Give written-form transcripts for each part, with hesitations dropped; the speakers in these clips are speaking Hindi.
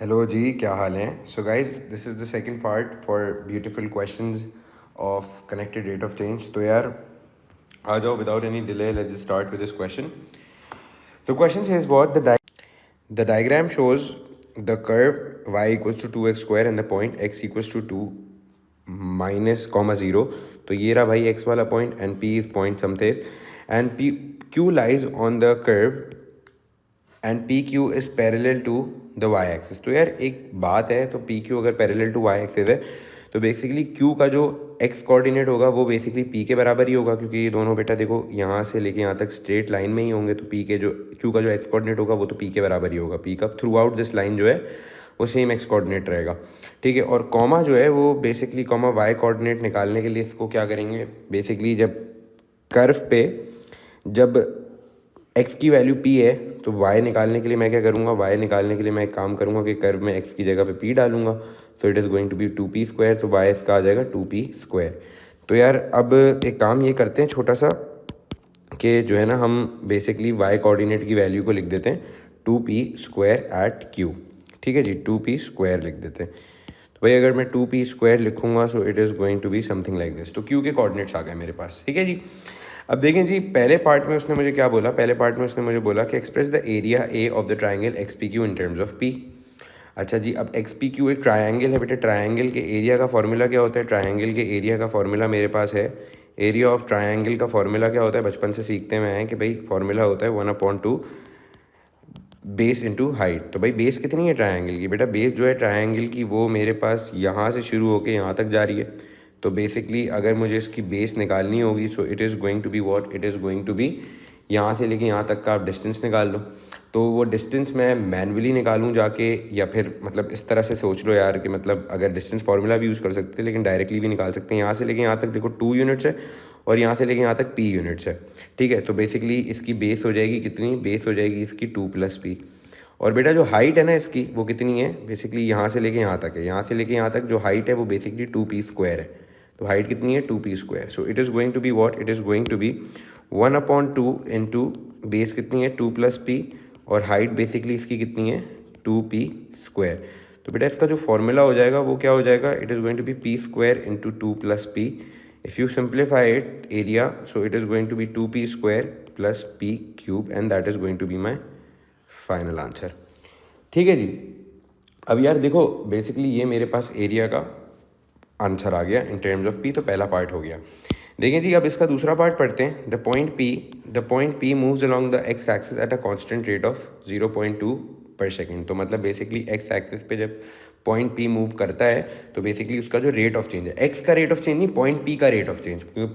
हेलो जी, क्या हाल है? So guys, this is the second part for beautiful questions of connected rate of change. तो यार आ जाओ, without any delay let's start with this question. The question says what the diagram shows the curve y equals to 2x square and the point x equals to 2 minus comma 0. तो ये रहा भाई x वाला point and p is point something and p q lies on the curve and P Q is parallel to the Y axis. तो यार एक बात है, तो पी क्यू अगर पैरेलल टू वाई एक्सिस है तो बेसिकली क्यू का जो एक्स कोऑर्डिनेट होगा वो बेसिकली पी के बराबर ही होगा, क्योंकि ये दोनों बेटा देखो यहाँ से लेके यहाँ तक स्ट्रेट लाइन में ही होंगे. तो पी के जो क्यू का जो एक्स कोऑर्डिनेट होगा वो तो पी के बराबर ही होगा. पी का थ्रू आउट दिस लाइन जो है वो सेम एक्स कोऑर्डिनेट रहेगा. ठीक है. और कॉमा जो है वो बेसिकली कॉमा वाई कोऑर्डिनेट निकालने के लिए इसको क्या करेंगे, बेसिकली जब कर्व पे जब x की वैल्यू p है तो y निकालने के लिए मैं क्या करूँगा, y निकालने के लिए मैं एक काम करूँगा कि कर्व में x की जगह पे p डालूंगा. तो it is going to be 2p square. तो y इसका आ जाएगा 2p स्क्वायर. तो यार अब एक काम ये करते हैं छोटा सा कि जो है ना हम बेसिकली y कोऑर्डिनेट की वैल्यू को लिख देते हैं 2p स्क्वायर एट q. ठीक है जी, 2p स्क्वायर लिख देते हैं. तो भाई अगर मैं 2p स्क्वायर लिखूँगा so it is going to be something like this. तो q के कोऑर्डिनेट्स आ गए मेरे पास. ठीक है जी. अब देखें जी, पहले पार्ट में उसने मुझे क्या बोला, पहले पार्ट में उसने मुझे बोला कि express the area A of the triangle x P Q in terms of P. अच्छा जी, अब एक्स पी क्यू एक ट्राइंगल है बेटा. ट्राइंगल के एरिया का फॉर्मूला क्या होता है? ट्राइंगल के एरिया का फॉर्मूला मेरे पास है, एरिया ऑफ ट्राइंगल का फॉर्मूला क्या होता है? बचपन से सीखते में आए हैं कि भाई फॉर्मूला होता है 1/2 बेस इंटू हाइट. तो भाई बेस कितनी है ट्राइंगल की? बेटा बेस जो है ट्राइंगल की वो मेरे पास यहाँ से शुरू होकर यहाँ तक जा रही है. तो बेसिकली अगर मुझे इसकी बेस निकालनी होगी so it is going to be what, it is going to be यहाँ से लेके यहाँ तक का आप डिस्टेंस निकाल लो. तो वो डिस्टेंस मैं मैनुअली निकालूँ जाके, या फिर मतलब इस तरह से सोच लो यार कि मतलब अगर डिस्टेंस फार्मूला भी यूज़ कर सकते हैं लेकिन डायरेक्टली भी निकाल सकते हैं. यहाँ से लेके यहाँ तक देखो 2 यूनिट्स है और यहाँ से लेके यहाँ तक p यूनिट्स है. ठीक है. तो बेसिकली इसकी बेस हो जाएगी कितनी? बेस हो जाएगी इसकी 2 + p. और बेटा जो हाइट है ना इसकी वो कितनी है? बेसिकली यहाँ से लेके यहाँ तक है. यहाँ से लेके यहाँ तक जो हाइट है वो बेसिकली 2p स्क्वायर है. तो हाइट कितनी है? 2p square. So it is going to be what, it is going to be 1/2 into base कितनी है? 2 + p. और हाइट बेसिकली इसकी कितनी है? 2p square. तो बेटा इसका जो फॉर्मूला हो जाएगा वो क्या हो जाएगा? It is going to be p square into 2 + p. If you simplify it area so it is going to be 2p square plus p cube and that is going to be my final answer. ठीक है जी. अब यार देखो बेसिकली ये मेरे पास एरिया का आंसर आ गया इन टर्म्स ऑफ पी. तो पहला पार्ट हो गया. देखें जी, अब इसका दूसरा पार्ट पढ़ते हैं. The point P moves along the x axis at a constant rate of 0.2 पर सेकेंड. तो मतलब बेसिकली एक्स एक्सिस पे जब पॉइंट पी मूव करता है तो बेसिकली उसका जो रेट ऑफ चेंज है, एक्स का रेट ऑफ चेंज नहीं, पॉइंट पी का रेट ऑफ चेंज, क्योंकि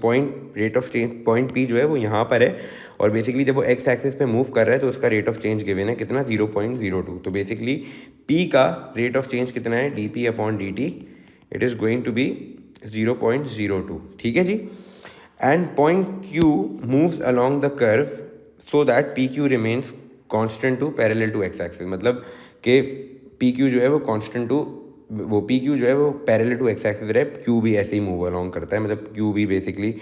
पॉइंट पी जो है वो यहाँ पर है और बेसिकली जब वो एक्स एक्सिस पे मूव कर रहा है तो उसका रेट ऑफ चेंज गिवन है कितना? 0.02. तो बेसिकली पी का रेट ऑफ चेंज कितना है? dp/dt. It is going to be 0.02. ठीक है जी. And point Q moves along the curve so that P Q remains constant to parallel to x axis. मतलब कि पी क्यू जो है वो कॉन्स्टेंट टू वो पी क्यू जो है वो पैरेलल टू एक्स एक्सिस रहे. क्यू भी ऐसे ही मूव अलॉन्ग करता है. मतलब क्यू भी बेसिकली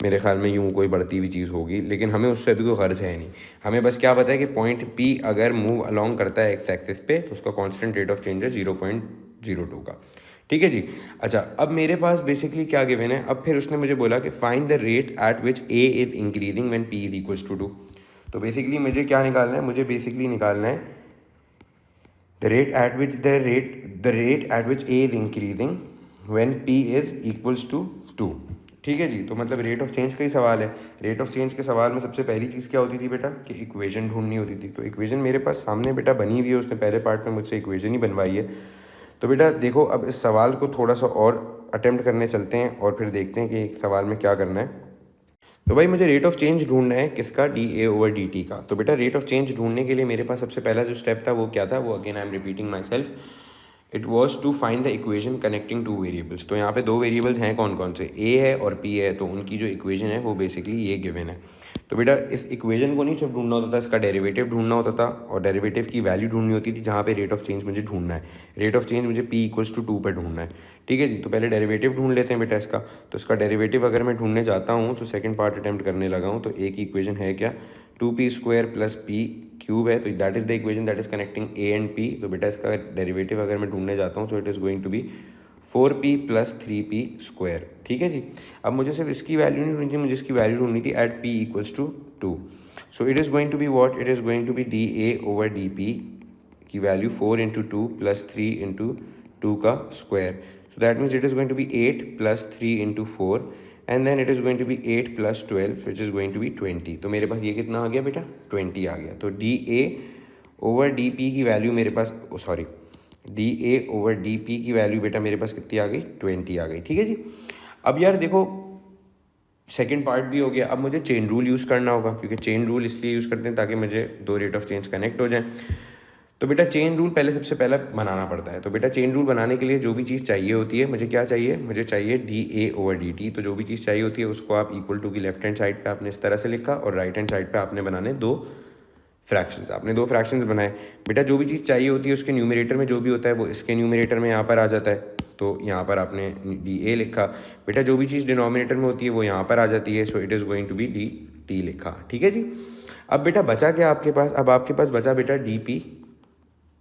मेरे ख्याल में यूँ कोई बढ़ती हुई चीज़ होगी, लेकिन हमें उससे अभी कोई गर्ज है नहीं. हमें बस क्या पता है कि पॉइंट पी अगर मूव अलॉन्ग करता है एक्स एक्सिस पे तो उसका कॉन्स्टेंट रेट ऑफ चेंज है 0.02 का. ठीक है जी. अच्छा, अब मेरे पास बेसिकली क्या गिवन है? अब फिर उसने मुझे बोला कि find the rate at which A is increasing when P is equals to 2. तो बेसिकली मुझे क्या निकालना है? मुझे बेसिकली निकालना है the rate at which A is increasing when P is equals to 2. ठीक है जी. तो मतलब रेट ऑफ चेंज का ही सवाल है. रेट ऑफ चेंज के सवाल में सबसे पहली चीज़ क्या होती थी बेटा? कि इक्वेशन ढूंढनी होती थी. तो इक्वेशन मेरे पास सामने बेटा बनी हुई है, उसने पहले पार्ट में मुझसे इक्वेशन ही बनवाई है. तो बेटा देखो अब इस सवाल को थोड़ा सा और अटेम्प्ट करने चलते हैं और फिर देखते हैं कि एक सवाल में क्या करना है. तो भाई मुझे रेट ऑफ चेंज ढूंढना है किसका? dA/dt का. तो बेटा रेट ऑफ चेंज ढूंढने के लिए मेरे पास सबसे पहला जो स्टेप था वो क्या था? वो again I am repeating myself, it was to find the equation connecting two variables. तो यहाँ पे दो वेरिएबल्स हैं कौन कौन से? ए है और पी है. तो उनकी जो इक्वेशन है वो बेसिकली ये गिवन है. तो बेटा इस इक्वेशन को नहीं सिर्फ ढूंढना होता था, इसका डेरिवेटिव ढूंढना होता था, और डेरिवेटिव की वैल्यू ढूंढनी होती थी जहाँ पे रेट ऑफ चेंज मुझे ढूंढना है। रेट ऑफ चेंज मुझे p=2 पे ढूंढना है, ठीक है जी। तो पहले डेरिवेटिव ढूंढ लेते हैं बेटा इसका। तो इसका डेरिवेटिव अगर मैं ढूंढने जाता हूँ, तो सेकंड पार्ट अटैम्प्ट करने लगा हूँ, तो एक इक्वेशन है क्या, 2p² + p³ है, तो that is the equation that is connecting a and p। तो बेटा इसका डेरिवेटिव अगर मैं ढूंढने जाता हूँ, तो it is going to be 4p + 3p², ठीक है जी। अब मुझे सिर्फ इसकी वैल्यू नहीं ढूंढनी थी, मुझे इसकी वैल्यू ढूंढनी थी at p=2। So it is going to be what, it is going to be dA/dp की वैल्यू 4 × 2 + 3 × 2 का square. So that means it is going to be 8 + 3 × 4 and then it is going to be 8 + 12 which is going to be 20। तो मेरे पास ये कितना आ गया बेटा, 20 आ गया। तो dA/dp की वैल्यू मेरे पास, सॉरी, dA/dp की वैल्यू बेटा मेरे पास कितनी आ गई, 20 आ गई, ठीक है जी। अब यार देखो सेकेंड पार्ट भी हो गया। अब मुझे चेन रूल यूज़ करना होगा, क्योंकि चेन रूल इसलिए यूज़ करते हैं ताकि मुझे दो रेट ऑफ चेंज कनेक्ट हो जाएं। तो बेटा चेन रूल पहले सबसे पहला बनाना पड़ता है। तो बेटा चेन रूल बनाने के लिए जो भी चीज़ चाहिए होती है, मुझे क्या चाहिए, मुझे चाहिए dA/dt। तो जो भी चीज़ चाहिए होती है उसको आप = की लेफ्ट हैंड साइड पे आपने इस तरह से लिखा, और राइट हैंड साइड पे आपने बनाने दो फ्रैक्शंस, आपने दो फ्रैक्शंस बनाए। बेटा जो भी चीज़ चाहिए होती है उसके न्यूमरेटर में जो भी होता है वो इसके न्यूमरेटर में यहाँ पर आ जाता है। तो यहाँ पर आपने dA लिखा। बेटा जो भी चीज़ डिनोमिनेटर में होती है वो यहाँ पर आ जाती है। So it is going to be dt लिखा, ठीक है जी। अब बेटा बचा क्या आपके पास, अब आपके पास बचा बेटा dp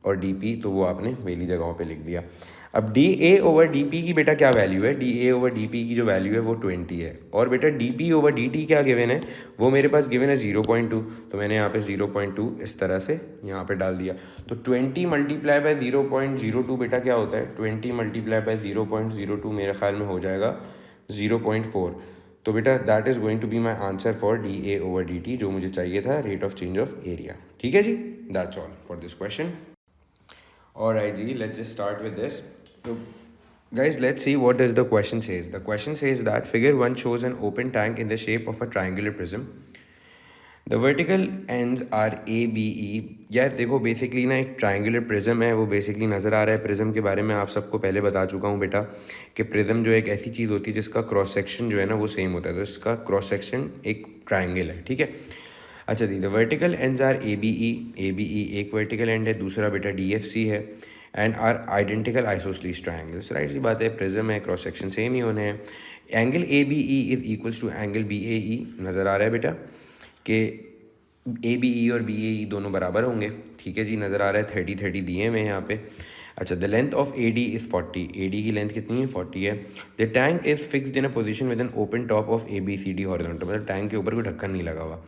और dp, तो वो आपने मेरी जगहों पे लिख दिया। अब dA/dp की बेटा क्या वैल्यू है, dA/dp की जो वैल्यू है वो 20 है, और बेटा dp/dt क्या गिवन है, वो मेरे पास गिवन है 0.2। तो मैंने यहाँ पे 0.2 इस तरह से यहाँ पे डाल दिया। तो 20 × 0.02 बेटा क्या होता है, 20 × 0.02 मेरे ख्याल में हो जाएगा 0.4। तो बेटा that is going to be my answer for dA/dt, जो मुझे चाहिए था rate of change of area, ठीक है जी। That's all for this question. Alright, G, let's just start with this. So, guys, let's see what does the question says. The question says that figure 1 shows an open tank in the shape of a triangular prism. The vertical ends are A, B, E. यार देखो बेसिकली ना एक ट्राइंगुलर प्रिज्म है, वो बेसिकली नज़र आ रहा है। प्रिज्म के बारे में आप सबको पहले बता चुका हूँ बेटा कि प्रिज्म जो एक ऐसी चीज़ होती है जिसका क्रॉस सेक्शन जो है ना वो सेम होता है। तो इसका क्रॉस सेक्शन एक ट्राइंगल है, ठीक है। अच्छा दी, the vertical ends are ABE एक वर्टिकल एंड है, दूसरा बेटा DFC है, and are identical isosceles triangles. Right सी बात है, प्रिज्म है, क्रॉस सेक्शन सेम ही होने हैं। Angle ABE is equals to angle BAE। नज़र आ रहा है बेटा कि ABE और BAE दोनों बराबर होंगे, ठीक है जी। नज़र आ रहा है 30-30 दिए हुए हैं यहाँ पे। अच्छा, the length of AD is 40। AD की लेंथ कितनी है, 40 है। The tank is fixed in a position with an open top of ABCD horizontal, मतलब टैंक के ऊपर कोई ढक्कन नहीं लगा हुआ।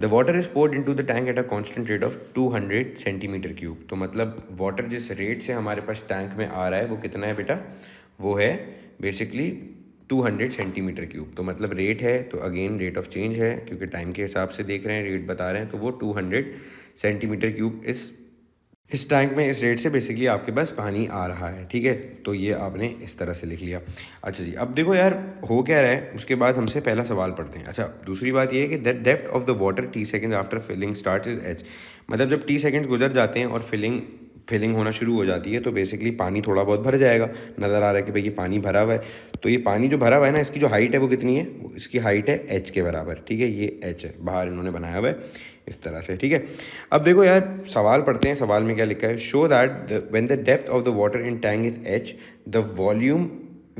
The water is poured into the tank at a constant rate of 200 centimetre cube. तो मतलब वाटर जिस रेट से हमारे पास टैंक में आ रहा है वो कितना है बेटा, वो है बेसिकली 200 सेंटीमीटर क्यूब। तो मतलब रेट है, तो अगेन रेट ऑफ चेंज है, क्योंकि टाइम के हिसाब से देख रहे हैं, रेट बता रहे हैं, तो वो 200 सेंटीमीटर क्यूब इस टैंक में इस रेट से बेसिकली आपके पास पानी आ रहा है, ठीक है। तो ये आपने इस तरह से लिख लिया। अच्छा जी, अब देखो यार हो क्या रहा है, उसके बाद हमसे पहला सवाल पढ़ते हैं। अच्छा, दूसरी बात ये है कि the depth of the water t second after filling start is h। मतलब जब t सेकेंड्स गुजर जाते हैं और फिलिंग होना शुरू हो जाती है तो बेसिकली पानी थोड़ा बहुत भर जाएगा। नज़र आ रहा है कि भाई ये पानी भरा हुआ है। तो ये पानी जो भरा हुआ है ना, इसकी जो हाइट है वो कितनी है, वो इसकी हाइट है h के बराबर, ठीक है। ये h है, बाहर इन्होंने बनाया हुआ है इस तरह से, ठीक है। अब देखो यार सवाल पढ़ते हैं, सवाल में क्या लिखा है, show that when the depth of the water in tank is h, the volume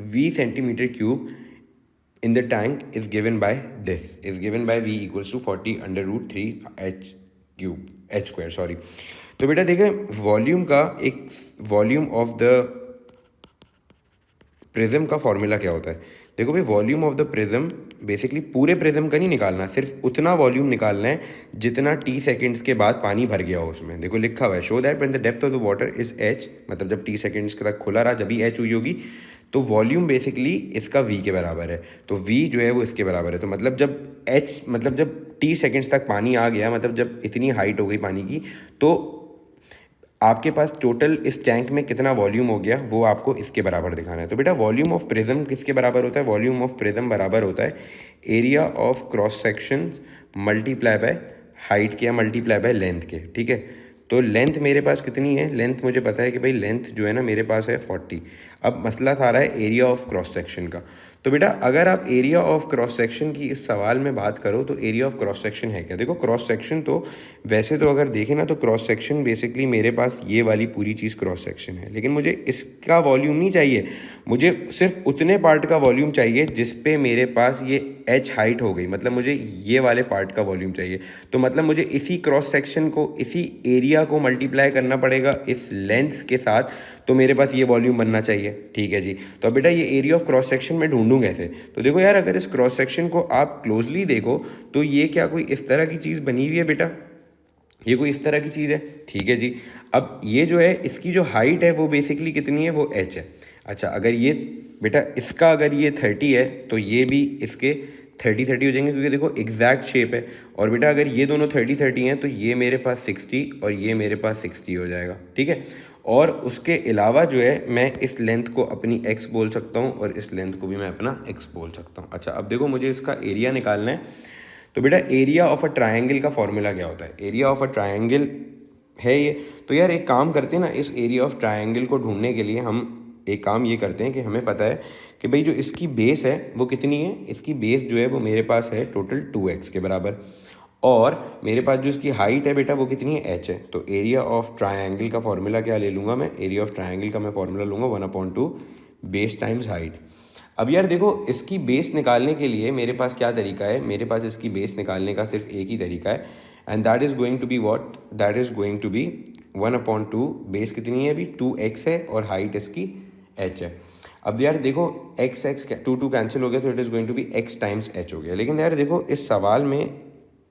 v centimetre cube in the tank is given by this, is given by v equals to 40 under root 3 h square, sorry. तो बेटा देखें वॉल्यूम का, एक वॉल्यूम ऑफ द प्रिज्म का फॉर्मूला क्या होता है। देखो भाई, volume of the prism basically पूरे प्रिज्म का नहीं निकालना, सिर्फ उतना वॉल्यूम निकालना है जितना t सेकेंड्स के बाद पानी भर गया हो उसमें। देखो लिखा हुआ है, show that when the depth of the water is h, मतलब जब t सेकेंड्स के तक खुला रहा जब ही h हुई होगी, तो वॉल्यूम बेसिकली इसका v के बराबर है। तो v जो है वो इसके बराबर है। तो मतलब जब h, मतलब जब t सेकेंड्स तक पानी आ गया, मतलब जब इतनी हाइट हो गई पानी की, तो आपके पास टोटल इस टैंक में कितना वॉल्यूम हो गया वो आपको इसके बराबर दिखाना है। तो बेटा वॉल्यूम ऑफ प्रिज्म किसके बराबर होता है, वॉल्यूम ऑफ प्रिज्म बराबर होता है area of cross section multiply by height के या मल्टीप्लाई बाय लेंथ के, ठीक है। तो लेंथ मेरे पास कितनी है, लेंथ मुझे पता है कि भाई लेंथ जो है ना मेरे पास है 40। अब मसला सारा है एरिया ऑफ क्रॉस सेक्शन का। तो बेटा अगर आप एरिया ऑफ क्रॉस सेक्शन की इस सवाल में बात करो तो एरिया ऑफ क्रॉस सेक्शन है क्या? देखो क्रॉस सेक्शन तो वैसे तो अगर देखें ना तो क्रॉस सेक्शन बेसिकली मेरे पास ये वाली पूरी चीज़ क्रॉस सेक्शन है, लेकिन मुझे इसका वॉल्यूम नहीं चाहिए, मुझे सिर्फ उतने पार्ट का वॉल्यूम चाहिए जिस पे मेरे पास ये एच हाइट हो गई, मतलब मुझे ये वाले पार्ट का वॉल्यूम चाहिए। तो मतलब मुझे इसी क्रॉस सेक्शन को, इसी एरिया को मल्टीप्लाई करना पड़ेगा इस लेंथ के साथ, तो मेरे पास ये वॉल्यूम बनना चाहिए। ठीक है जी। तो अब बेटा ये एरिया ऑफ क्रॉस सेक्शन में ढूंढूं कैसे? तो देखो यार, अगर इस क्रॉस सेक्शन को आप क्लोजली देखो तो ये क्या कोई इस तरह की चीज़ बनी हुई है बेटा? ये कोई इस तरह की चीज़ है। ठीक है जी। अब ये जो है इसकी जो हाइट है वो बेसिकली कितनी है? वो एच है। अच्छा, अगर ये बेटा इसका अगर ये 30 है तो ये भी इसके 30 हो जाएंगे, क्योंकि देखो एग्जैक्ट शेप है। और बेटा अगर ये दोनों 30 हैं तो ये मेरे पास 60 और ये मेरे पास 60 हो जाएगा। ठीक है। और उसके अलावा जो है मैं इस लेंथ को अपनी x बोल सकता हूँ और इस लेंथ को भी मैं अपना x बोल सकता हूँ। अच्छा, अब देखो मुझे इसका एरिया निकालना है। तो बेटा एरिया ऑफ अ ट्रायंगल का फॉर्मूला क्या होता है? एरिया ऑफ अ ट्रायंगल है ये। तो यार एक काम करते हैं ना, इस एरिया ऑफ ट्रायंगल को ढूंढने के लिए हम एक काम ये करते हैं कि हमें पता है कि भाई जो इसकी बेस है वो कितनी है? इसकी बेस जो है वो मेरे पास है टोटल 2x के बराबर, और मेरे पास जो इसकी हाइट है बेटा वो कितनी है? h है। तो एरिया ऑफ ट्रायंगल का फॉर्मूला क्या ले लूँगा मैं? एरिया ऑफ ट्रायंगल का मैं फॉर्मूला लूँगा 1/2 बेस टाइम्स हाइट। अब यार देखो, इसकी बेस निकालने के लिए मेरे पास क्या तरीका है? मेरे पास इसकी बेस निकालने का सिर्फ एक ही तरीका है, and that is going to be what? That is going to be 1/2। Base कितनी है अभी? 2x है और हाइट इसकी h है। अब यार देखो x 2 कैंसिल हो गया तो it is going to be x times h हो गया। लेकिन यार देखो इस सवाल में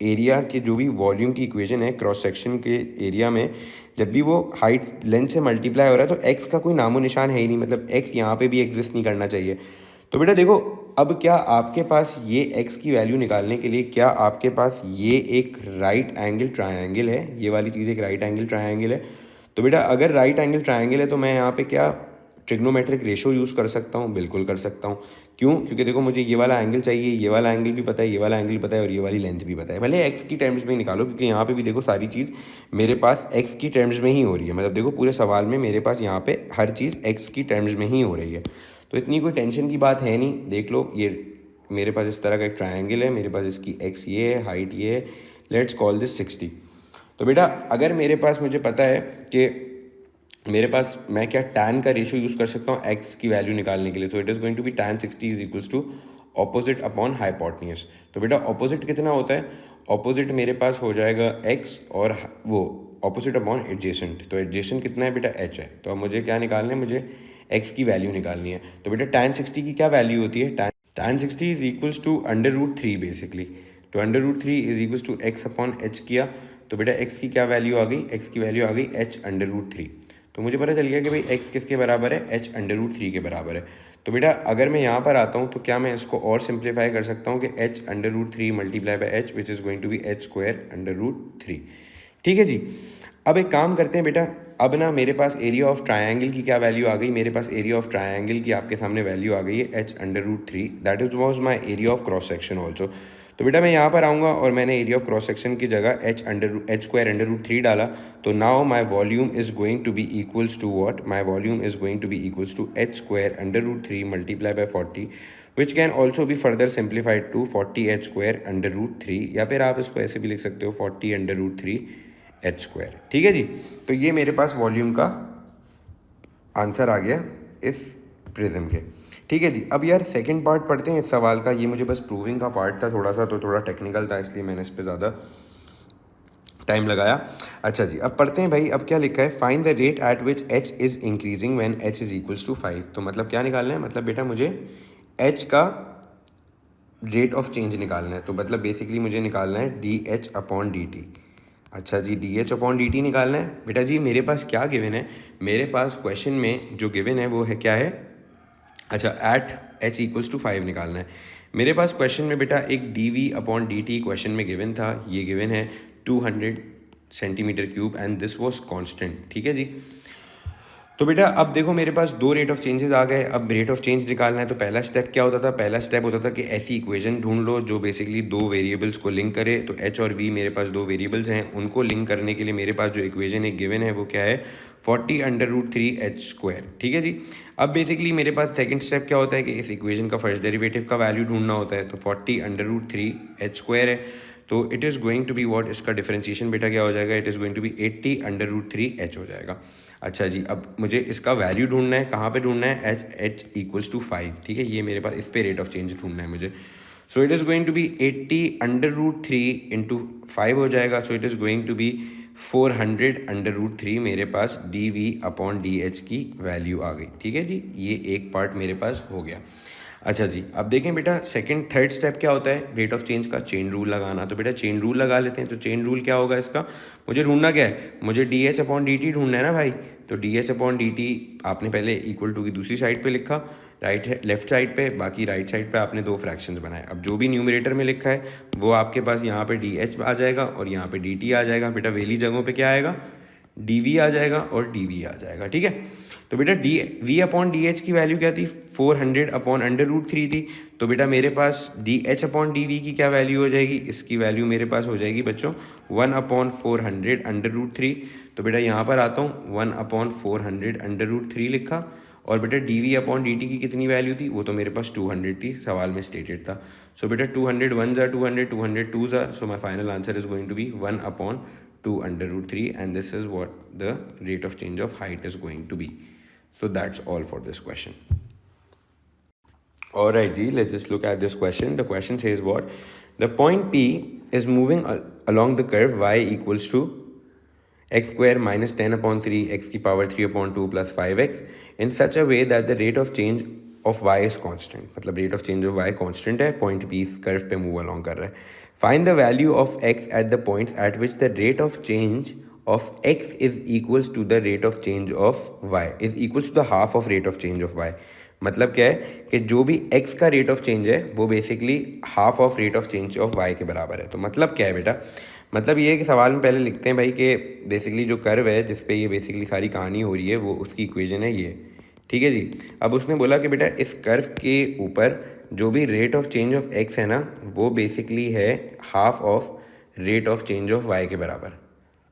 एरिया के जो भी वॉल्यूम की इक्वेशन है क्रॉस सेक्शन के एरिया में, जब भी वो हाइट लेंथ से मल्टीप्लाई हो रहा है तो x का कोई नामो निशान है ही नहीं, मतलब x यहाँ पे भी एग्जिस्ट नहीं करना चाहिए। तो बेटा देखो, अब क्या आपके पास ये x की वैल्यू निकालने के लिए क्या आपके पास ये एक राइट एंगल ट्रायंगल है? ये वाली चीज़ एक राइट एंगल ट्रायंगल है। तो बेटा अगर राइट एंगल ट्रायंगल है तो मैं यहाँ पे क्या ट्रिग्नोमेट्रिक रेशो यूज़ कर सकता हूँ? बिल्कुल कर सकता हूँ। क्यों? क्योंकि देखो मुझे ये वाला एंगल चाहिए, ये वाला एंगल भी पता है, ये वाला एंगल पता है और ये वाली लेंथ भी पता है। भले एक्स की टर्म्स में निकालो, क्योंकि यहाँ पे भी देखो सारी चीज़ मेरे पास एक्स की टर्म्स में ही हो रही है। मतलब देखो पूरे सवाल में मेरे पास यहाँ पे हर चीज़ एक्स की टर्म्स में ही हो रही है, तो इतनी कोई टेंशन की बात है नहीं। देख लो, ये मेरे पास इस तरह का एक ट्रायंगल है, मेरे पास इसकी एक्स ये है, हाइट ये है, लेट्स कॉल दिस 60। तो बेटा अगर मेरे पास, मुझे पता है कि मेरे पास मैं क्या tan का रेशियो यूज़ कर सकता हूँ x की वैल्यू निकालने के लिए। तो it is going to be tan 60 is equals to opposite upon hypotenuse. तो बेटा ऑपोजिट कितना होता है? ऑपोजिट मेरे पास हो जाएगा x और वो ऑपोजिट अपॉन एडजेसेंट। तो एडजेसेंट कितना है बेटा? h है। तो अब मुझे क्या निकालना है? मुझे x की वैल्यू निकालनी है। तो बेटा tan 60 की क्या वैल्यू होती है? tan 60 is equals to √3 basically. तो √3 is equals to x upon h किया, तो बेटा x की क्या वैल्यू आ गई? x की वैल्यू आ गई h √3। तो मुझे पता चल गया कि भाई x किसके बराबर है? h √3 के बराबर है। तो बेटा अगर मैं यहाँ पर आता हूँ तो क्या मैं इसको और सिंप्लीफाई कर सकता हूँ कि h √3 multiply by h which is going to be h² √3। ठीक है जी। अब एक काम करते हैं बेटा, अब ना मेरे पास एरिया ऑफ ट्रायंगल की क्या वैल्यू आ गई? मेरे पास एरिया ऑफ ट्रायंगल की आपके सामने वैल्यू आ गई है h √3। That is was my area of cross section also. तो बेटा मैं यहाँ पर आऊँगा और मैंने एरिया ऑफ क्रॉस सेक्शन की जगह h² √3 डाला। तो now my volume is going to be equals to what? My volume is going to be equals to h² √3 multiply by 40, which can also be further simplified to 40h² √3, या फिर आप इसको ऐसे भी लिख सकते हो 40 √3 h²। ठीक है जी। तो ये मेरे पास वॉल्यूम का आंसर आ गया इस प्रिज्म के। ठीक है जी। अब यार सेकंड पार्ट पढ़ते हैं इस सवाल का। ये मुझे बस प्रूविंग का पार्ट था थोड़ा सा, तो थोड़ा टेक्निकल था इसलिए मैंने इस पर ज़्यादा टाइम लगाया। अच्छा जी, अब पढ़ते हैं भाई। अब क्या लिखा है? Find the rate at which h is increasing when h is equals to 5। तो मतलब क्या निकालना है? मतलब बेटा मुझे h का रेट ऑफ चेंज निकालना है। तो मतलब बेसिकली मुझे निकालना है dh/dt। अच्छा जी, dh/dt निकालना है। बेटा जी मेरे पास क्या गिवन है? मेरे पास क्वेश्चन में जो गिवन है वो है क्या है? अच्छा, एट h इक्वल्स टू 5 निकालना है। मेरे पास क्वेश्चन में बेटा एक dv/dt क्वेश्चन में गिवन था। ये गिवन है 200 centimetre cube and this was constant. ठीक है जी। तो बेटा अब देखो मेरे पास दो रेट ऑफ चेंजेस आ गए। अब रेट ऑफ चेंज निकालना है तो पहला स्टेप क्या होता था? पहला स्टेप होता था कि ऐसी इक्वेशन ढूंढ लो जो बेसिकली दो वेरिएबल्स को लिंक करे। तो एच और वी मेरे पास दो वेरिएबल्स हैं, उनको लिंक करने के लिए मेरे पास जो इक्वेशन एक गिवन है वो क्या है? 40√3h²। ठीक है जी। अब बेसिकली मेरे पास सेकंड स्टेप क्या होता है कि इस इक्वेशन का फर्स्ट डेरिवेटिव का वैल्यू ढूंढना होता है। तो 40√3h² है, तो it is going to be what? इसका डिफरेंशिएशन बेटा क्या हो जाएगा? It is going to be 80√3h हो जाएगा। अच्छा जी, अब मुझे इसका वैल्यू ढूंढना है। कहाँ पे ढूंढना है? h = 5। ठीक है, ये मेरे पास इस पे रेट ऑफ चेंज ढूंढना है मुझे। So it is going to be 80√3 into 5 हो जाएगा। So it is going to be 400√3 मेरे पास dv/dh की वैल्यू आ गई। ठीक है जी, ये एक पार्ट मेरे पास हो गया। अच्छा जी, अब देखें बेटा सेकंड थर्ड स्टेप क्या होता है रेट ऑफ चेंज का? चेन रूल लगाना। तो बेटा चेन रूल लगा लेते हैं। तो चेन रूल क्या होगा इसका? मुझे ढूंढना क्या है? मुझे dh/dt ढूंढना है ना भाई। तो dh/dt आपने पहले इक्वल टू की दूसरी साइड पे लिखा, राइट लेफ्ट साइड पे, बाकी राइट साइड पे आपने दो फ्रैक्शंस बनाए। अब जो भी न्यूमरेटर में लिखा है वो आपके पास यहाँ पे dh आ जाएगा और यहाँ पे dt आ जाएगा। बेटा वेली जगहों पे क्या आएगा? dv आ जाएगा और dv आ जाएगा। ठीक है, तो बेटा v/dh की वैल्यू क्या थी? 400/√3 थी। तो बेटा मेरे पास dh/dv की क्या वैल्यू हो जाएगी? इसकी वैल्यू मेरे पास हो जाएगी बच्चों 1/400√3। तो बेटा यहाँ पर आता हूँ, 1/400√3 लिखा। और बेटा dv/dt की कितनी वैल्यू थी? वो तो मेरे पास 200 थी, सवाल में स्टेटेड था। सो बेटा 200 1s are 200, 200 2s are, so my final answer is going to be 1/2√3 and this is what the rate of change of height is going to be. So that's all for this question. Alright G, let's just look at this question. The question says what? The point P is moving along the curve y equals to x² minus 10/3 x की power 3/2 plus 5x in such a way that the rate of change of y is constant. मतलब rate of change of y constant है, point P इस curve पे move along कर रहा है. Find the value of x at the points at which the rate of change of x is equals to the rate of change of y is equals to the half of rate of change of y. मतलब क्या है कि जो भी x का रेट ऑफ चेंज है वो basically half of rate of change of y के बराबर है। तो मतलब क्या है बेटा? मतलब ये है कि सवाल में पहले लिखते हैं भाई कि बेसिकली जो कर्व है जिस पे ये बेसिकली सारी कहानी हो रही है वो उसकी इक्वेशन है ये। ठीक है जी। अब उसने बोला कि बेटा इस कर्व के ऊपर जो भी rate of change of x है ना वो बेसिकली है half of rate of change of y के बराबर,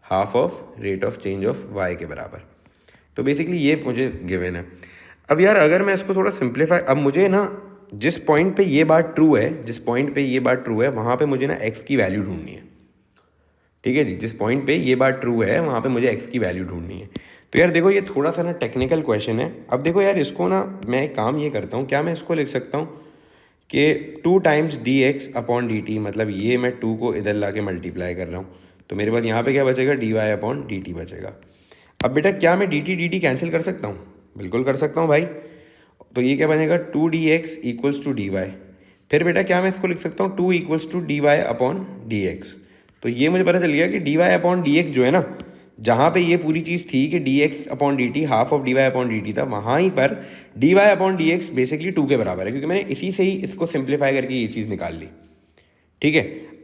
half of rate of change of y के बराबर। तो बेसिकली ये मुझे गिवन है। अब यार अगर मैं इसको थोड़ा सिंप्लीफाई, अब मुझे ना जिस पॉइंट पे ये बात ट्रू है, जिस पॉइंट पे ये बात ट्रू है वहाँ पे मुझे ना x की वैल्यू ढूंढनी है। ठीक है जी, जिस पॉइंट पे ये बात ट्रू है वहाँ पे मुझे x की वैल्यू ढूंढनी है। तो यार देखो ये थोड़ा सा ना टेक्निकल क्वेश्चन है। अब देखो यार इसको ना मैं एक काम ये करता हूँ, क्या मैं इसको लिख सकता हूँ कि 2 टाइम्स dx/dt, मतलब ये मैं 2 को इधर ला के मल्टीप्लाई कर रहा हूँ तो मेरे पास यहाँ पे क्या बचेगा? dy/dt बचेगा। अब बेटा क्या मैं dt कैंसिल कर सकता हूँ? बिल्कुल कर सकता हूँ भाई। तो ये क्या बनेगा? 2dx = dy। फिर बेटा क्या मैं इसको लिख सकता हूँ 2 = dy/dx। तो ये मुझे पता चल गया कि dy/dx जो है ना, जहाँ पे ये पूरी चीज़ थी कि dx/dt हाफ ऑफ dy/dt था, वहाँ ही पर dy/dx बेसिकली 2 के बराबर है, क्योंकि मैंने इसी से ही इसको सिंप्लीफाई करके ये चीज़ निकाल ली। ठीक है,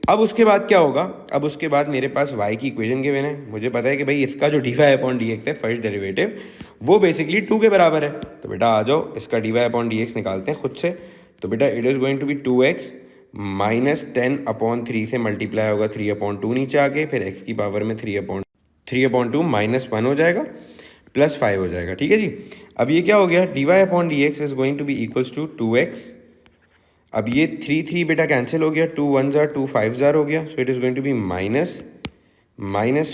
अब उसके बाद क्या होगा? अब उसके बाद मेरे पास y की इक्वेशन गिवन है, मुझे पता है कि भाई इसका जो dy/dx है फर्स्ट डेरिवेटिव वो बेसिकली 2 के बराबर है। तो बेटा आ जाओ इसका dy/dx निकालते हैं खुद से। तो बेटा it is going to be 2x minus 10/3 से मल्टीप्लाई होगा 3/2 नीचे आके, फिर x की पावर में 3/2 माइनस 1 हो जाएगा प्लस 5 हो जाएगा। ठीक है जी। अब ये क्या हो गया? dy/dx is going to be equals to 2x। अब ये 3 बेटा कैंसिल हो गया, 2 1s are 2 5s are हो गया। So it is going to be minus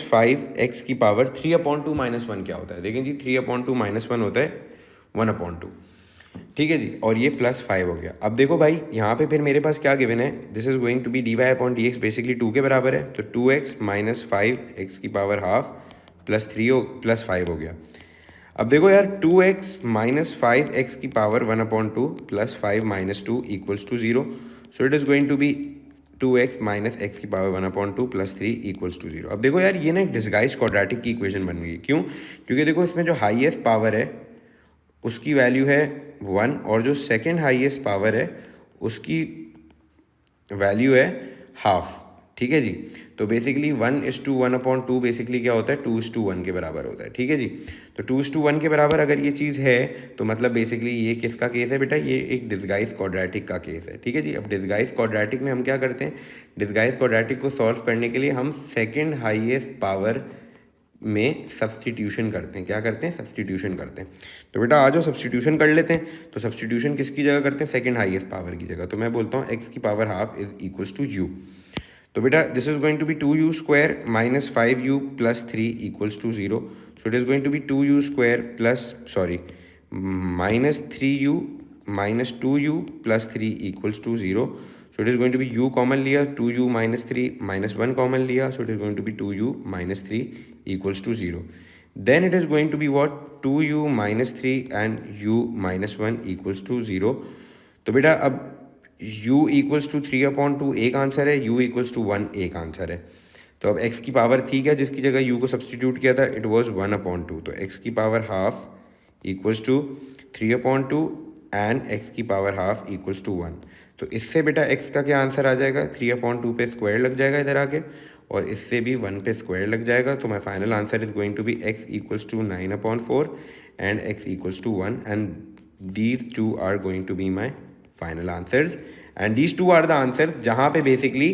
5x की पावर 3/2 माइनस 1 क्या होता है? देखें जी 3/2 माइनस 1 होता है 1/2। ठीक है जी, और ये प्लस 5 हो गया। अब देखो भाई यहाँ पे फिर मेरे पास क्या गिवन है? This is going to be dy/dx basically 2 के बराबर है। तो 2x माइनस 5x की पावर हाफ प्लस 5 हो गया। अब देखो यार 2x माइनस 5x की power 1/2 plus 5 minus 2 equals to 0। So it is going to be 2x minus x की पावर 1/2 प्लस 3 इक्वल्स टू 0। अब देखो यार ये ना एक डिस्गाइज क्वाड्रेटिक की इक्वेशन बन गई। क्यों? क्योंकि देखो इसमें जो हाईएस्ट पावर है उसकी वैल्यू है 1 और जो सेकंड हाईएस्ट पावर है उसकी वैल्यू है हाफ। ठीक है जी। तो बेसिकली 1:1/2 बेसिकली क्या होता है, 2:1 के बराबर होता है। ठीक है जी। तो 2:1 के बराबर अगर ये चीज़ है तो मतलब बेसिकली ये किसका केस है बेटा, ये एक डिस्गाइज क्वाड्रेटिक का केस है। ठीक है जी। अब डिस्गाइज क्वाड्रेटिक में हम क्या करते हैं, डिस्गाइज क्वाड्रेटिक को सॉल्व करने के लिए हम सेकेंड हाईएस्ट पावर में सब्सटीट्यूशन करते हैं। क्या करते हैं, सब्सटीट्यूशन करते हैं। तो बेटा आ जाओ सब्सटीट्यूशन कर लेते हैं। तो सब्सटीट्यूशन किसकी जगह करते हैं, सेकंड हाईएस्ट पावर की जगह। तो मैं बोलता हूँ एक्स की power half is equals to U. तो बेटा this is going to be 2u square minus 5u plus 3 equals to 0. So it is going to be 2u square plus minus 3u minus 2u plus 3 equals to 0. So it is going to be u common लिया, 2u माइनस 3 माइनस 1 कॉमन लिया. So it is going to be 2u minus 3 equals to 0. Then it is going to be what, 2u minus 3 and u minus 1 equals to 0. तो बेटा अब u equals to 3/2 एक आंसर है, u equals to 1 एक आंसर है. तो अब x की पावर थी क्या, जिसकी जगह u को सब्सटीट्यूट किया था, इट वॉज 1/2. तो x की power half equals to 3/2 and x की पावर हाफ इक्वल्स टू 1. तो इससे बेटा x का क्या आंसर आ जाएगा, 3/2 पे स्क्वायर लग जाएगा इधर आके, और इससे भी 1 पे स्क्वायर लग जाएगा. तो my final answer is going to be x equals to 9/4 and x equals to 1. And these two are going to be my final answers. And these two are the answers जहाँ पे बेसिकली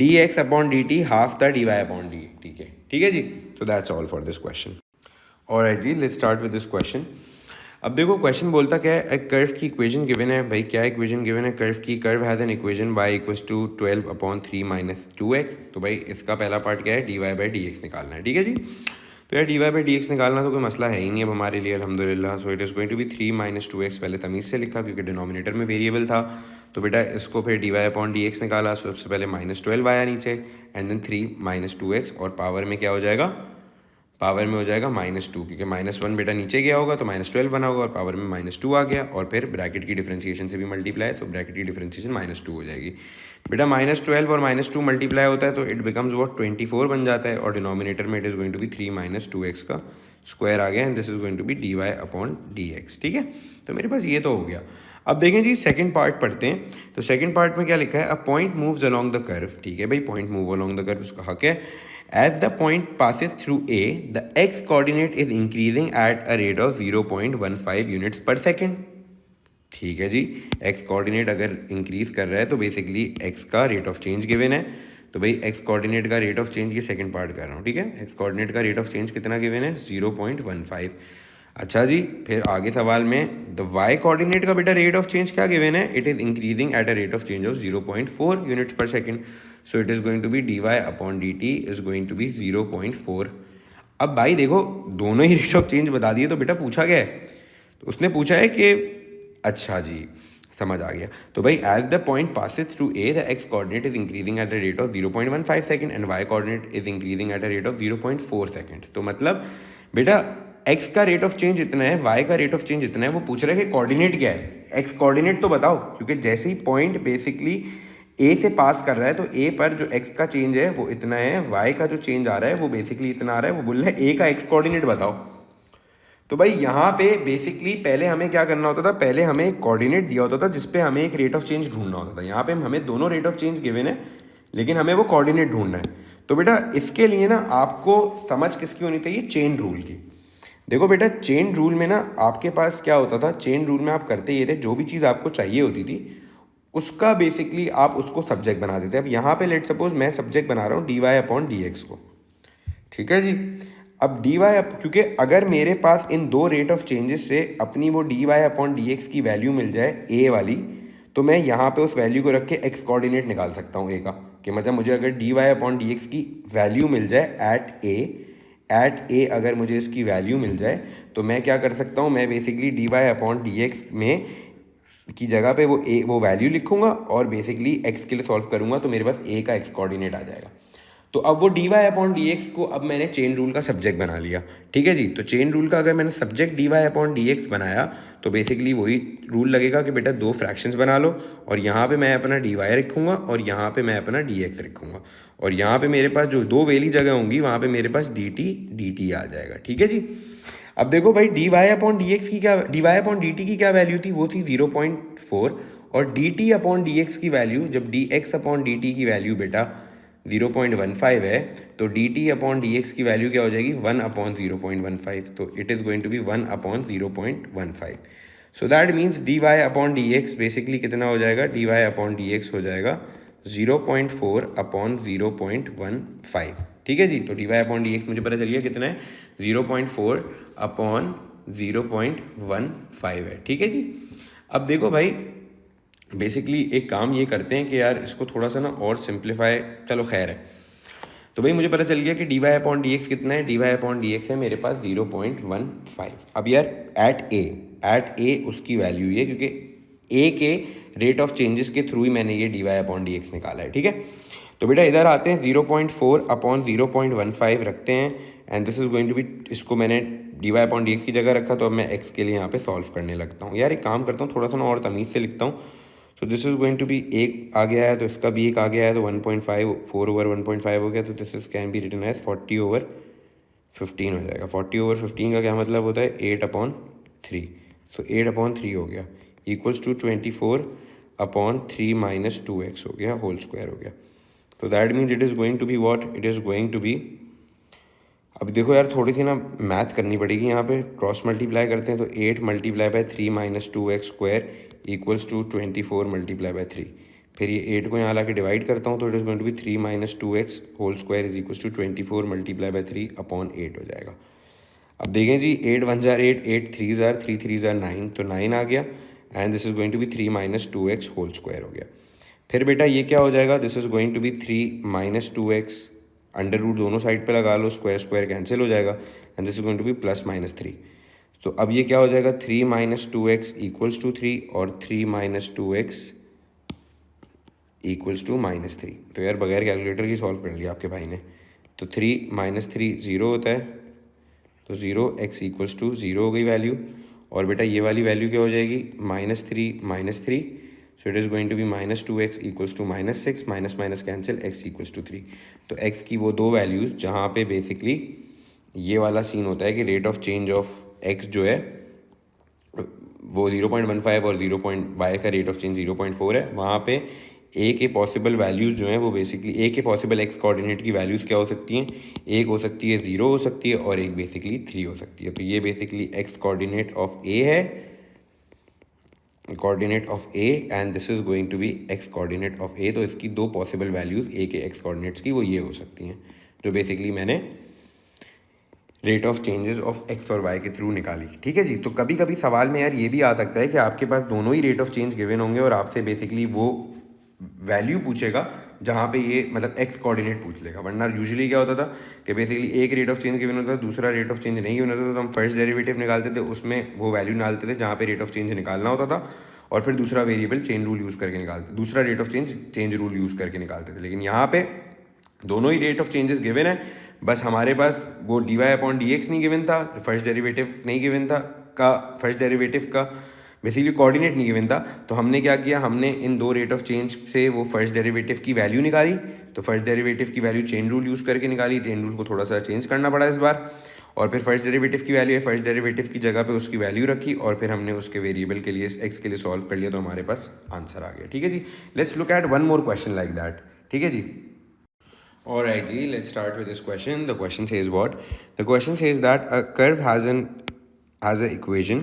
dx/dt हाफ था dy/dt. ठीक है जी. तो that's all for this question. Alright जी, let's start with this question. अब देखो क्वेश्चन बोलता क्या है, एक कर्व की इक्वेशन गिवन है. भाई क्या इक्वेशन गिवन है कर्व की, curve has an equation y equals to 12/3 minus 2x. तो भाई इसका पहला पार्ट क्या है, dy/dx निकालना है. ठीक है जी. तो यार dy/dx निकालना तो कोई मसला है ही नहीं अब हमारे लिए, अल्हम्दुलिल्लाह. So it is going to be 3 minus 2x, पहले तमीज़ से लिखा क्योंकि डिनोमिनेटर में वेरिएबल था. तो बेटा इसको फिर dy/dx निकाला. सबसे पहले -12 आया नीचे, एंड देन 3 माइनस 2x, और पावर में क्या हो जाएगा, पावर में हो जाएगा -2, क्योंकि -1 बेटा नीचे गया होगा तो -12 बना होगा, और पावर में -2 आ गया, और फिर ब्रैकेट की डिफरेंशिएशन से भी मल्टीप्लाई, तो ब्रैकेट की डिफरेंशिएशन -2 हो जाएगी. बेटा -12 और -2 मल्टीप्लाई होता है तो इट बिकम्स वो 24 बन जाता है, और डिनोमिनेटर में it is going to be 3 minus 2x का स्क्वायर आ गया, and this is going to be dy/dx. ठीक है. तो मेरे पास ये तो हो गया. अब देखें जी सेकंड पार्ट पढ़ते हैं. तो सेकंड पार्ट में क्या लिखा है, a point moves along the curve. ठीक है भाई, point move along the curve उसका हक है. As the point passes through A, the x coordinate is increasing at a rate of 0.15 units per second. ठीक है जी. x कोऑर्डिनेट अगर इंक्रीज कर रहा है तो बेसिकली x का रेट ऑफ चेंज गिवन है. तो भाई x कोऑर्डिनेट का रेट ऑफ चेंज, ये सेकंड पार्ट कर रहा हूँ. ठीक है. x कोऑर्डिनेट का रेट ऑफ चेंज कितना गिवन है, 0.15. अच्छा जी, फिर आगे सवाल में द y कोऑर्डिनेट का बेटा रेट ऑफ चेंज क्या गिवन है, it is increasing at a rate of change of 0.4 units per second. So it is going to be dy/dt is going to be 0.4. अब भाई देखो दोनों ही रेट ऑफ चेंज बता दिए, तो बेटा पूछा क्या है, तो उसने पूछा है कि अच्छा जी समझ आ गया. तो भाई as the point passes through A the x coordinate is increasing at a rate of 0.15 second and y coordinate is increasing at a rate of 0.4 second. तो मतलब बेटा x का रेट ऑफ चेंज इतना है, y का रेट ऑफ चेंज इतना है, वो पूछ रहा है कि कोऑर्डिनेट क्या है, x कोऑर्डिनेट तो बताओ, क्योंकि जैसे ही पॉइंट बेसिकली ए से पास कर रहा है तो ए पर जो x का चेंज है वो इतना है, y का जो चेंज आ रहा है वो बेसिकली इतना आ रहा है, वो बोल रहा है a का x कोऑर्डिनेट बताओ. तो भाई यहाँ पे बेसिकली पहले हमें क्या करना होता था, पहले हमें एक कोऑर्डिनेट दिया होता था जिस पे हमें एक रेट ऑफ चेंज ढूंढना होता था. यहाँ पे हमें दोनों रेट ऑफ चेंज गिवन है, लेकिन हमें वो कोऑर्डिनेट ढूंढना है. तो बेटा इसके लिए ना आपको समझ किसकी होनी चाहिए, चेन रूल की. देखो बेटा चेन रूल में ना आपके पास क्या होता था, चेन रूल में आप करते ये थे, जो भी चीज़ आपको चाहिए होती थी उसका बेसिकली आप उसको सब्जेक्ट बना देते. अब यहाँ पे लेट सपोज मैं सब्जेक्ट बना रहा हूँ dy/dx को. ठीक है जी. अब dy, क्योंकि अगर मेरे पास इन दो रेट ऑफ चेंजेस से अपनी वो dy/dx की वैल्यू मिल जाए a वाली, तो मैं यहाँ पे उस वैल्यू को रख के x कोऑर्डिनेट निकाल सकता हूँ a का, कि मतलब मुझे अगर dy/dx की वैल्यू मिल जाए एट a अगर मुझे इसकी वैल्यू मिल जाए तो मैं क्या कर सकता हूँ, मैं बेसिकली dy/dx में की जगह पे वो वैल्यू लिखूंगा और बेसिकली x के लिए सॉल्व करूंगा, तो मेरे पास a का x कोऑर्डिनेट आ जाएगा. तो अब वो dy/dx को अब मैंने चेन रूल का सब्जेक्ट बना लिया. ठीक है जी. तो चेन रूल का अगर मैंने सब्जेक्ट dy/dx बनाया तो बेसिकली वही रूल लगेगा कि बेटा दो फ्रैक्शंस बना लो, और यहाँ पे मैं अपना dy रखूँगा और यहाँ पे मैं अपना dx रखूँगा, और यहाँ पे मेरे पास जो दो वेली जगह होंगी वहाँ पे मेरे पास dt आ जाएगा. ठीक है जी. अब देखो भाई dy/dx की क्या, dy/dt की क्या वैल्यू थी, वो थी 0.4, और dt/dx की वैल्यू, जब dx/dt की वैल्यू बेटा 0.15 है तो dt अपॉन dx की वैल्यू क्या हो जाएगी 1/0.15, तो it is going to be 1/0.15. So that means dy upon dx basically कितना हो जाएगा, dy अपॉन dx हो जाएगा 0.4/0.15. ठीक है जी, तो dy अपॉन dx मुझे पता चल गया कितना है, 0.4/0.15 है. ठीक है जी. अब देखो भाई बेसिकली एक काम ये करते हैं कि यार इसको थोड़ा सा ना और सिंप्लीफाई, चलो खैर है. तो भाई मुझे पता चल गया कि dy अपॉन डी एक्स कितना है, dy अपॉन डी एक्स है मेरे पास 0.15. अब यार एट ए उसकी वैल्यू ये, क्योंकि ए के रेट ऑफ चेंजेस के थ्रू ही मैंने ये dy अपॉन डी एक्स निकाला है. ठीक है, तो बेटा इधर आते हैं 0.4/0.15 रखते हैं and this is going to be, इसको मैंने dy अपॉन डी एक्स की जगह रखा तो अब मैं x के लिए यहाँ पे सॉल्व करने लगता हूँ. यार एक काम करता हूँ, थोड़ा सा ना और तमीज़ से लिखता हूँ. So this is going to be, एक आ गया है तो इसका भी एक आ गया है, तो 1.5 4/1.5 हो गया, तो this is can be written as 40/15 हो जाएगा. 40/15 का क्या मतलब होता है, 8/3. सो 8/3 हो गया इक्वल्स टू 24/3 माइनस 2x हो गया, होल स्क्वायर हो गया. तो that means it is going to be what, it is going to be, अब देखो यार थोड़ी सी ना मैथ करनी पड़ेगी यहाँ पे. क्रॉस मल्टीप्लाई करते हैं तो 8 multiply by 3 minus 2x square equals to 24 multiply by 3. फिर ये 8 को यहाँ ला के डिवाइड करता हूँ तो it is going to be 3 minus 2x whole square is equals to 24 multiply by 3 upon 8 हो जाएगा. अब देखें जी, 8 1 जार 8, 8 3 जार 3 3 जार 9, तो 9 आ गया and this is going to be 3 minus 2x whole square हो गया. फिर बेटा ये क्या हो जाएगा, this is going to be 3 minus 2x, under root दोनों साइड पे लगा लो, स्क्वायर स्क्वायर कैंसिल हो जाएगा and this is going to be plus minus 3. तो अब ये क्या हो जाएगा, 3 माइनस 2x इक्वल्स टू 3 और 3 minus 2x equals to minus 3. तो यार बगैर कैलकुलेटर की सॉल्व कर लिया आपके भाई ने. तो 3 माइनस 3 0 होता है, तो 0x इक्वल्स टू 0 हो गई वैल्यू. और बेटा ये वाली वैल्यू क्या हो जाएगी, -3, so it is going to be minus 2x equals to minus 6, minus minus cancel, x equals to 3. तो x की वो दो वैल्यूज़ जहाँ पे बेसिकली ये वाला सीन होता है कि rate of change of x जो है वो 0.15 और y का रेट ऑफ चेंज 0.4 है, वहाँ पे a के पॉसिबल वैल्यूज़ जो हैं वो बेसिकली a के पॉसिबल x कोऑर्डिनेट की वैल्यूज़ क्या हो सकती हैं, एक हो सकती है 0 हो सकती है और एक बेसिकली 3 हो सकती है. तो ये basically x coordinate of a है, coordinate of a and this is going to be x coordinate of a. तो इसकी दो पॉसिबल वैल्यूज़ a के x कोऑर्डिनेट्स की वो ये हो सकती हैं जो बेसिकली मैंने rate of changes of x और y के थ्रू निकाली. ठीक है जी. तो कभी कभी सवाल में यार ये भी आ सकता है कि आपके पास दोनों ही रेट ऑफ चेंज गिवन होंगे और आपसे बेसिकली वो वैल्यू पूछेगा जहाँ पे ये मतलब x कोऑर्डिनेट पूछ लेगा. वरना यूजुअली क्या होता था कि बेसिकली एक रेट ऑफ चेंज गिवन होता था, दूसरा रेट ऑफ चेंज नहीं गिवन होता था, तो हम फर्स्ट डेरिवेटिव निकालते थे, उसमें वो वैल्यू निकालते थे जहाँ पे रेट ऑफ चेंज निकालना होता था, और फिर दूसरा वेरिएबल चेंज रूल यूज़ करके निकालते, दूसरा rate of change rule use करके निकालते थे. लेकिन यहाँ पे दोनों ही रेट ऑफ चेंजेस गिवन है, बस हमारे पास वो dy अपॉन डी एक्स नहीं गिवन था, फर्स्ट डेरिवेटिव नहीं गिवन था, का फर्स्ट डेरिवेटिव का बेसिकली कोऑर्डिनेट नहीं गिवन था. तो हमने क्या किया, हमने इन दो रेट ऑफ चेंज से वो फर्स्ट डेरिवेटिव की वैल्यू निकाली. तो फर्स्ट डेरिवेटिव की वैल्यू चेन रूल यूज़ करके निकाली, चेन रूल को थोड़ा सा चेंज करना पड़ा इस बार, और फिर फर्स्ट डेरिवेटिव की वैल्यू है, फर्स्ट डेरिवेटिव की जगह पे उसकी वैल्यू रखी और फिर हमने उसके वेरिएबल के लिए x के लिए सॉल्व कर लिया, तो हमारे पास आंसर आ गया. ठीक है जी. Let's look at one more question like that. ठीक है जी. Alright ji, let's start with this question. The question says what? The question says that a curve has an equation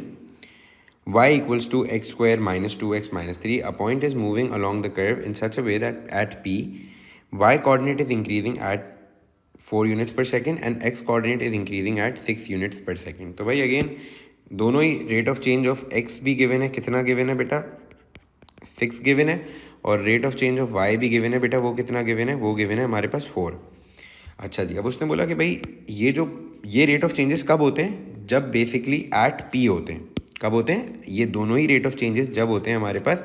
y equals to x square minus 2x minus 3. A point is moving along the curve in such a way that at P, y coordinate is increasing at 4 units per second and x coordinate is increasing at 6 units per second. तो भाई again दोनों ही rate of change of x भी given है, कितना given है बेटा, 6 given है, और rate of change of y भी गिवन है बेटा, वो कितना गिवन है, वो गिवन है हमारे पास 4. अच्छा जी. अब उसने बोला कि भाई ये रेट ऑफ चेंजेस कब होते हैं, जब बेसिकली एट p होते हैं. कब होते हैं ये दोनों ही रेट ऑफ चेंजेस, जब होते हैं हमारे पास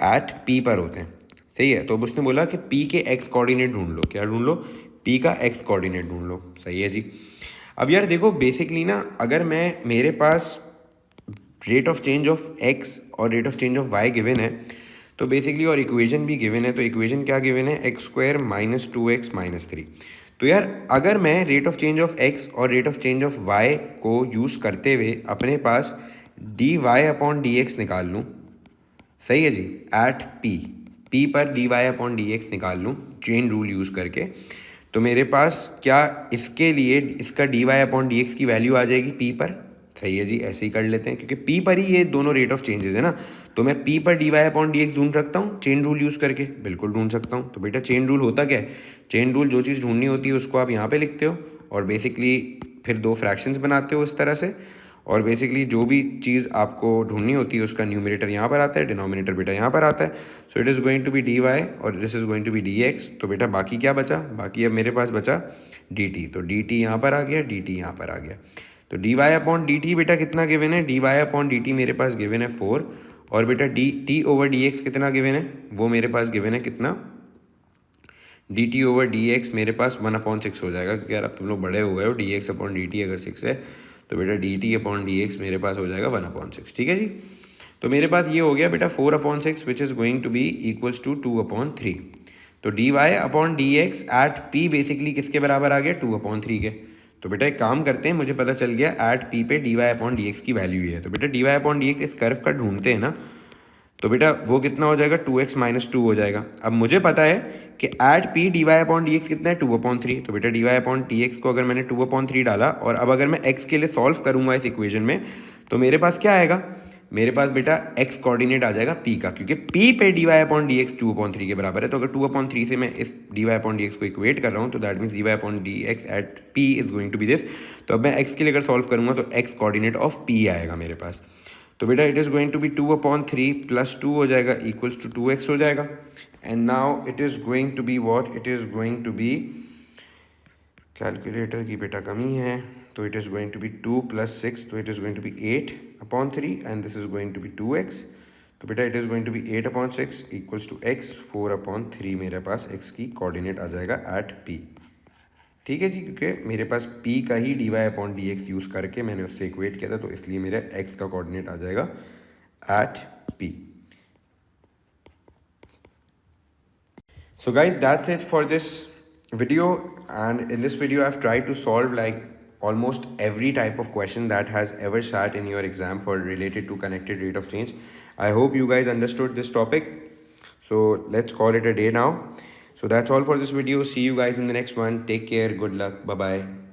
एट p पर होते हैं. सही है. तो अब उसने बोला कि p के x कोऑर्डिनेट ढूंढ लो. क्या ढूंढ लो, p का x कोऑर्डिनेट ढूंढ लो. सही है जी. अब यार देखो बेसिकली ना, अगर मेरे पास rate of change of x और rate of change of y given है, तो बेसिकली और इक्वेशन भी गिवन है. तो इक्वेशन क्या गिवन है, x square minus 2x minus 3. तो यार अगर मैं rate of change of x और rate of change of y को यूज़ करते हुए अपने पास dy अपॉन डी एक्स निकाल लूँ. सही है जी. एट p p पर dy अपॉन dx निकाल लूँ चेन रूल यूज़ करके, तो मेरे पास क्या इसके लिए इसका dy अपॉन dx की वैल्यू आ जाएगी p पर। सही है जी, ऐसे ही कर लेते हैं क्योंकि p पर ही ये दोनों रेट ऑफ चेंजेस है ना, तो मैं p पर dy अपॉन dx ढूंढ सकता हूँ चेन रूल यूज़ करके, बिल्कुल ढूंढ सकता हूँ। तो बेटा चेन रूल होता क्या है, चेन रूल जो चीज़ ढूंढनी होती है उसको आप यहाँ पे लिखते हो और बेसिकली फिर दो फ्रैक्शंस बनाते हो इस तरह से, और बेसिकली जो भी चीज़ आपको ढूंढनी होती है उसका न्यूमरेटर यहाँ पर आता है, डिनोमिनेटर बेटा यहाँ पर आता है। So it is going to be dy और this is going to be dx। तो बेटा बाकी क्या बचा, बाकी अब मेरे पास बचा dt, तो dt यहाँ पर आ गया, dt यहाँ पर आ गया। तो dy अपॉन dt बेटा कितना गिवन है, dy अपॉन dt मेरे पास गिवन है 4, और बेटा dt ओवर dx कितना गिवन है, वो मेरे पास गिवन है कितना, dt ओवर dx मेरे पास 1/6 हो जाएगा, क्योंकि यार अब तुम लोग बड़े हो गए हो, dx अपॉन dt अगर 6 है तो बेटा dt अपॉन dx मेरे पास हो जाएगा 1/6। ठीक है जी, तो मेरे पास ये हो गया बेटा 4/6 which is going to be equals to 2/3। तो dy upon dx at p basically किसके बराबर आ गया, 2/3 के। तो बेटा एक काम करते हैं, मुझे पता चल गया एट p पे dy अपॉन dx की वैल्यू ये है, तो बेटा dy अपॉन dx इस कर्व का ढूंढते हैं ना, तो बेटा वो कितना हो जाएगा, 2x माइनस 2 हो जाएगा। अब मुझे पता है कि at p dy upon dx कितना है, 2/3। तो बेटा dy अपॉन dx को अगर मैंने 2/3 डाला और अब अगर मैं x के लिए सॉल्व करूंगा इस इक्वेशन में, तो मेरे पास क्या आएगा, मेरे पास बेटा x कोऑर्डिनेट आ जाएगा p का, क्योंकि p पे dy अपॉन dx 2/3 के बराबर है। तो अगर 2/3 से मैं इस dy अपॉन dx को इक्वेट कर रहा हूँ, तो that means dy upon dx at p is going to be this. तो अब मैं x के लिए अगर सॉल्व करूंगा तो x कोऑर्डिनेट ऑफ p आएगा मेरे पास। तो बेटा it is going to be 2/3 plus 2 हो जाएगा इक्वल्स टू 2x हो जाएगा। And now it is going to be what, it is going to be, calculator की बेटा कमी है, तो it is going to be 2 plus 6, तो it is going to be 8/3 and this is going to be 2x। तो बेटा it is going to be 8/6 equals to x, 4/3 मेरे पास x की कोऑर्डिनेट आ जाएगा एट p। ठीक है जी, क्योंकि मेरे पास p का ही dy अपॉन dx यूज़ करके मैंने उससे इक्वेट किया था, तो इसलिए मेरा x का कोऑर्डिनेट आ जाएगा eight p। So guys, that's it for this video, and in this video I've tried to solve like almost every type of question that has ever sat in your exam for related to connected rate of change. I hope you guys understood this topic, so let's call it a day now. So that's all for this video. See you guys in the next one. Take care. Good luck. Bye bye.